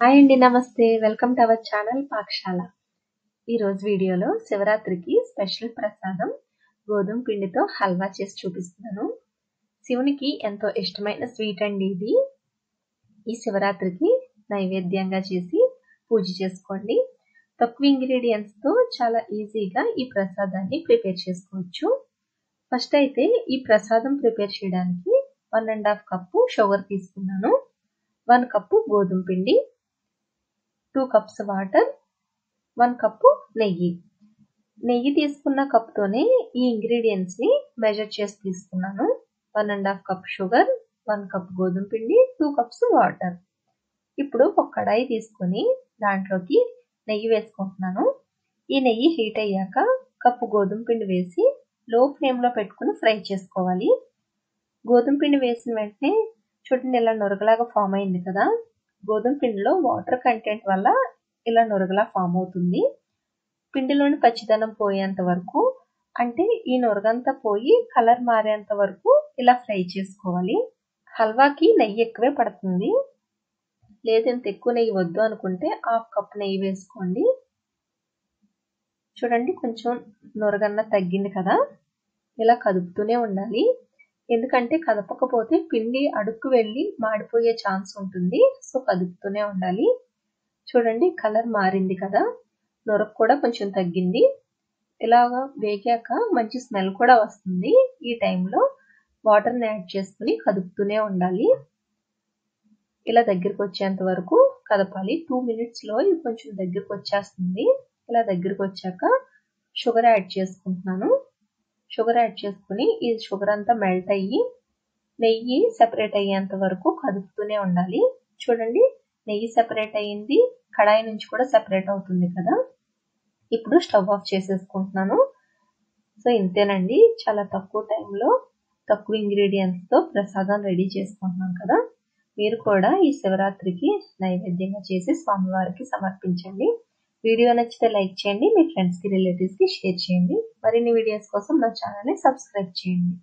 Hi అండి, నమస్తే. Welcome to our channel పాకశాల. ఈరోజు వీడియోలో శివరాత్రికి స్పెషల్ ప్రసాదం గోధుమ పిండితో హల్వా చేసి చూపిస్తున్నాను. శివునికి ఎంతో ఇష్టమైన స్వీట్ అండి ఇది. ఈ శివరాత్రికి నైవేద్యంగా చేసి పూజ చేసుకోండి. తక్కువ ఇంగ్రీడియంట్స్తో చాలా ఈజీగా ఈ ప్రసాదాన్ని ప్రిపేర్ చేసుకోవచ్చు. ఫస్ట్ అయితే ఈ ప్రసాదం ప్రిపేర్ చేయడానికి 1.5 కప్పు షుగర్ తీసుకున్నాను, 1 కప్పు గోధుమ పిండి, 2 కప్స్ వాటర్, 1 కప్పు నెయ్యి తీసుకున్న కప్తోనే ఈ ఇంగ్రీడియంట్స్ ని మెజర్ చేసి తీసుకున్నాను. 1.5 కప్ షుగర్, 1 కప్ గోధుమ పిండి, 2 కప్స్ వాటర్. ఇప్పుడు ఒక కడాయి తీసుకొని దాంట్లోకి నెయ్యి వేసుకుంటున్నాను. ఈ నెయ్యి హీట్ అయ్యాక కప్పు గోధుమ పిండి వేసి లో ఫ్లేమ్ లో పెట్టుకుని ఫ్రై చేసుకోవాలి. గోధుమ పిండి వేసిన వెంటనే చూడండి, ఇలా నురగలాగా ఫామ్ అయింది కదా. గోధుమ పిండిలో వాటర్ కంటెంట్ వల్ల ఇలా నురగలా ఫామ్ అవుతుంది. పిండిలోని పచ్చిదనం పోయేంత వరకు, అంటే ఈ నురగంతా పోయి కలర్ మారేంత వరకు ఇలా ఫ్రై చేసుకోవాలి. హల్వాకి నెయ్యి ఎక్కువే పడుతుంది. లేదు ఇంత ఎక్కువ నెయ్యి వద్దు అనుకుంటే 1/2 కప్ నెయ్యి వేసుకోండి. చూడండి, కొంచెం నురగన్న తగ్గింది కదా. ఇలా కదుపుతూనే ఉండాలి, ఎందుకంటే కదపకపోతే పిండి అడుక్కు వెళ్ళి మాడిపోయే ఛాన్స్ ఉంటుంది. సో కదుపుతూనే ఉండాలి. చూడండి, కలర్ మారింది కదా, నురగ కూడా కొంచెం తగ్గింది. ఇలాగా వేగాక మంచి స్మెల్ కూడా వస్తుంది. ఈ టైంలో వాటర్ని యాడ్ చేసుకుని కదుపుతూనే ఉండాలి. ఇలా దగ్గరికి వచ్చేంత వరకు కదపాలి. 2 మినిట్స్లో ఇది కొంచెం దగ్గరికి వచ్చేస్తుంది. ఇలా దగ్గరికి వచ్చాక షుగర్ యాడ్ చేసుకుంటున్నాను. షుగర్ యాడ్ చేసుకుని ఈ షుగర్ అంతా మెల్ట్ అయ్యి నెయ్యి సెపరేట్ అయ్యేంత వరకు కదుపుతూనే ఉండాలి. చూడండి, నెయ్యి సెపరేట్ అయ్యింది, కడాయి నుంచి కూడా సెపరేట్ అవుతుంది కదా. ఇప్పుడు స్టవ్ ఆఫ్ చేసేసుకుంటున్నాను. సో ఇంతేనండి, చాలా తక్కువ టైంలో తక్కువ ఇంగ్రీడియంట్స్తో ప్రసాదం రెడీ చేసుకుంటున్నాం కదా. మీరు కూడా ఈ శివరాత్రికి నైవేద్యంగా చేసి స్వామివారికి సమర్పించండి. వీడియో నచ్చితే లైక్ చేయండి, మీ ఫ్రెండ్స్కి రిలేటివ్స్కి షేర్ చేయండి. మరిన్ని వీడియోస్ కోసం నా ఛానల్ని సబ్స్క్రైబ్ చేయండి.